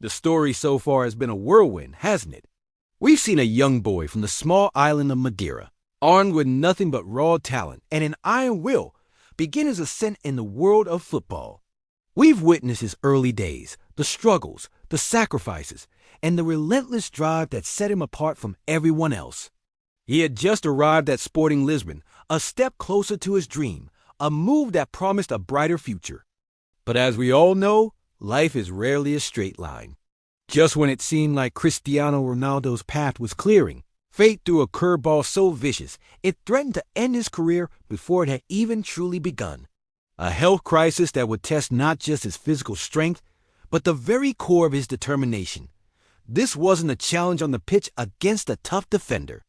The story so far has been a whirlwind, hasn't it? We've seen a young boy from the small island of Madeira, armed with nothing but raw talent and an iron will, begin his ascent in the world of football. We've witnessed his early days, the struggles, the sacrifices, and the relentless drive that set him apart from everyone else. He had just arrived at Sporting Lisbon, a step closer to his dream, a move that promised a brighter future. But as we all know, life is rarely a straight line. Just when it seemed like Cristiano Ronaldo's path was clearing, fate threw a curveball so vicious it threatened to end his career before it had even truly begun. A health crisis that would test not just his physical strength, but the very core of his determination. This wasn't a challenge on the pitch against a tough defender.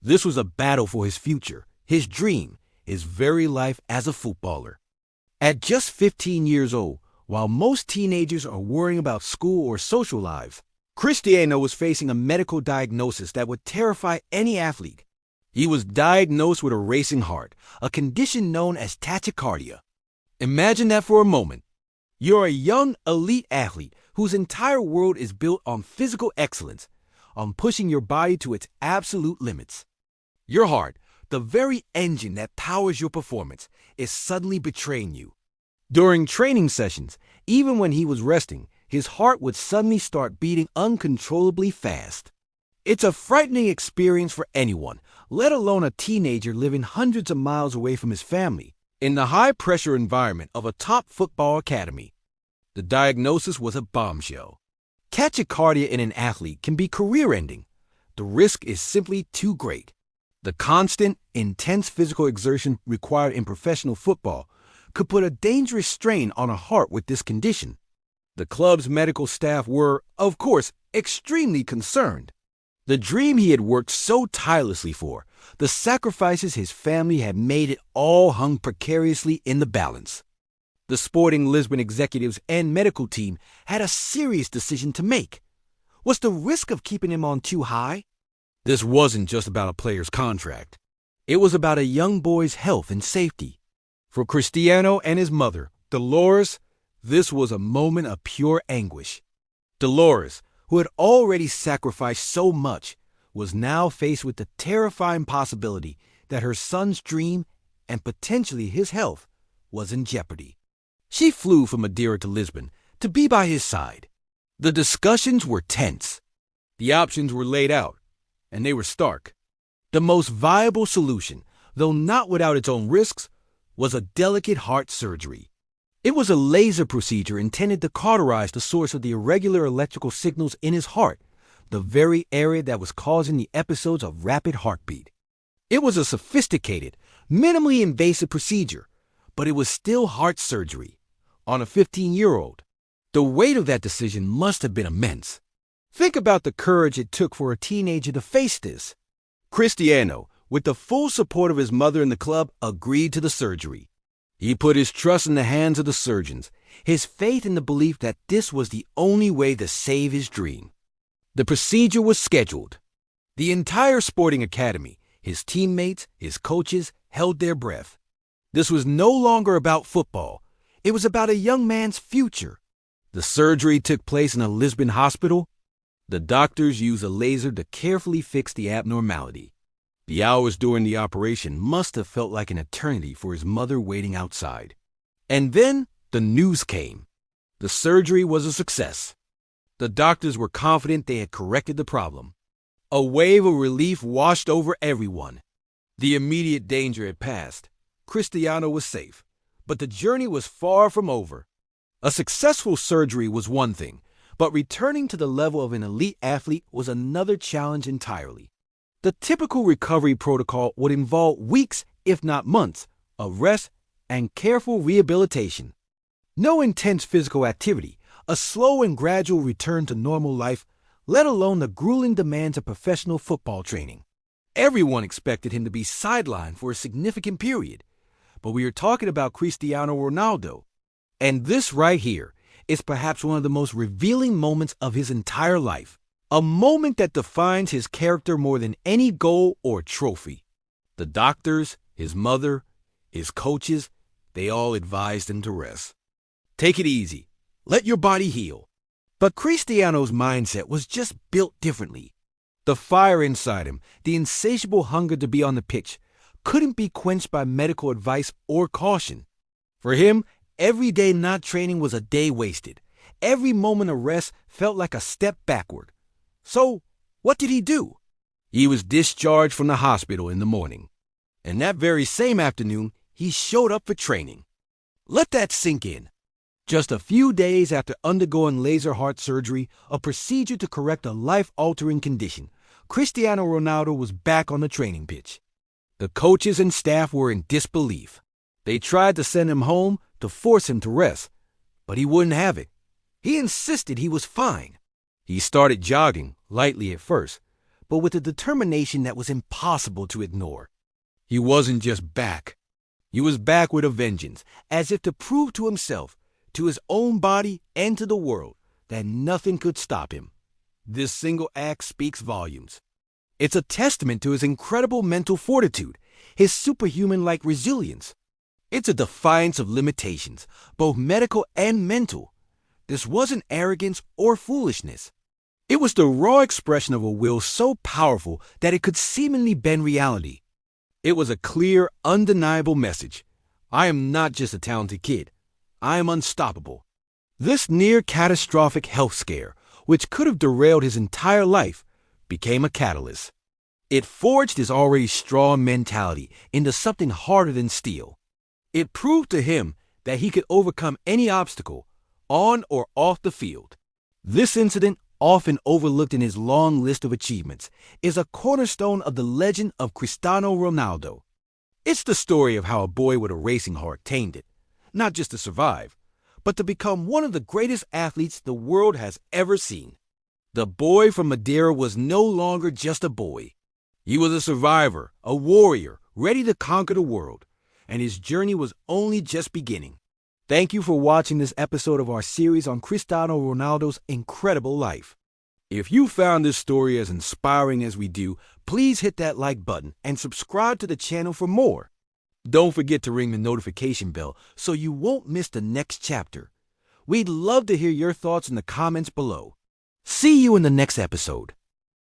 This was a battle for his future, his dream, his very life as a footballer. At just 15 years old, while most teenagers are worrying about school or social lives, Cristiano was facing a medical diagnosis that would terrify any athlete. He was diagnosed with a racing heart, a condition known as tachycardia. Imagine that for a moment. You're a young, elite athlete whose entire world is built on physical excellence, on pushing your body to its absolute limits. Your heart, the very engine that powers your performance, is suddenly betraying you. During training sessions, even when he was resting, his heart would suddenly start beating uncontrollably fast. It's a frightening experience for anyone, let alone a teenager living hundreds of miles away from his family, in the high-pressure environment of a top football academy. The diagnosis was a bombshell. Tachycardia in an athlete can be career-ending. The risk is simply too great. The constant, intense physical exertion required in professional football could put a dangerous strain on a heart with this condition. The club's medical staff were, of course, extremely concerned. The dream he had worked so tirelessly for, the sacrifices his family had made, it all hung precariously in the balance. The Sporting Lisbon executives and medical team had a serious decision to make. Was the risk of keeping him on too high? This wasn't just about a player's contract. It was about a young boy's health and safety. For Cristiano and his mother, Dolores, this was a moment of pure anguish. Dolores, who had already sacrificed so much, was now faced with the terrifying possibility that her son's dream, and potentially his health, was in jeopardy. She flew from Madeira to Lisbon to be by his side. The discussions were tense. The options were laid out, and they were stark. The most viable solution, though not without its own risks, was a delicate heart surgery. It was a laser procedure intended to cauterize the source of the irregular electrical signals in his heart, the very area that was causing the episodes of rapid heartbeat. It was a sophisticated, minimally invasive procedure, but it was still heart surgery on a 15-year-old. The weight of that decision must have been immense. Think about the courage it took for a teenager to face this. Cristiano, with the full support of his mother and the club, agreed to the surgery. He put his trust in the hands of the surgeons, his faith in the belief that this was the only way to save his dream. The procedure was scheduled. The entire sporting academy, his teammates, his coaches, held their breath. This was no longer about football. It was about a young man's future. The surgery took place in a Lisbon hospital. The doctors used a laser to carefully fix the abnormality. The hours during the operation must have felt like an eternity for his mother waiting outside. And then the news came. The surgery was a success. The doctors were confident they had corrected the problem. A wave of relief washed over everyone. The immediate danger had passed. Cristiano was safe, but the journey was far from over. A successful surgery was one thing, but returning to the level of an elite athlete was another challenge entirely. The typical recovery protocol would involve weeks, if not months, of rest and careful rehabilitation. No intense physical activity, a slow and gradual return to normal life, let alone the grueling demands of professional football training. Everyone expected him to be sidelined for a significant period, but we are talking about Cristiano Ronaldo. And this right here is perhaps one of the most revealing moments of his entire life. A moment that defines his character more than any goal or trophy. The doctors, his mother, his coaches, they all advised him to rest. Take it easy. Let your body heal. But Cristiano's mindset was just built differently. The fire inside him, the insatiable hunger to be on the pitch, couldn't be quenched by medical advice or caution. For him, every day not training was a day wasted. Every moment of rest felt like a step backward. So, what did he do? He was discharged from the hospital in the morning. And that very same afternoon, he showed up for training. Let that sink in. Just a few days after undergoing laser heart surgery, a procedure to correct a life-altering condition, Cristiano Ronaldo was back on the training pitch. The coaches and staff were in disbelief. They tried to send him home to force him to rest, but he wouldn't have it. He insisted he was fine. He started jogging, lightly at first, but with a determination that was impossible to ignore. He wasn't just back. He was back with a vengeance, as if to prove to himself, to his own body, and to the world, that nothing could stop him. This single act speaks volumes. It's a testament to his incredible mental fortitude, his superhuman-like resilience. It's a defiance of limitations, both medical and mental. This wasn't arrogance or foolishness. It was the raw expression of a will so powerful that it could seemingly bend reality. It was a clear, undeniable message. I am not just a talented kid. I am unstoppable. This near-catastrophic health scare, which could have derailed his entire life, became a catalyst. It forged his already strong mentality into something harder than steel. It proved to him that he could overcome any obstacle, on or off the field. This incident, often overlooked in his long list of achievements, is a cornerstone of the legend of Cristiano Ronaldo. It's the story of how a boy with a racing heart tamed it, not just to survive, but to become one of the greatest athletes the world has ever seen. The boy from Madeira was no longer just a boy. He was a survivor, a warrior, ready to conquer the world, and his journey was only just beginning. Thank you for watching this episode of our series on Cristiano Ronaldo's incredible life. If you found this story as inspiring as we do, please hit that like button and subscribe to the channel for more. Don't forget to ring the notification bell so you won't miss the next chapter. We'd love to hear your thoughts in the comments below. See you in the next episode.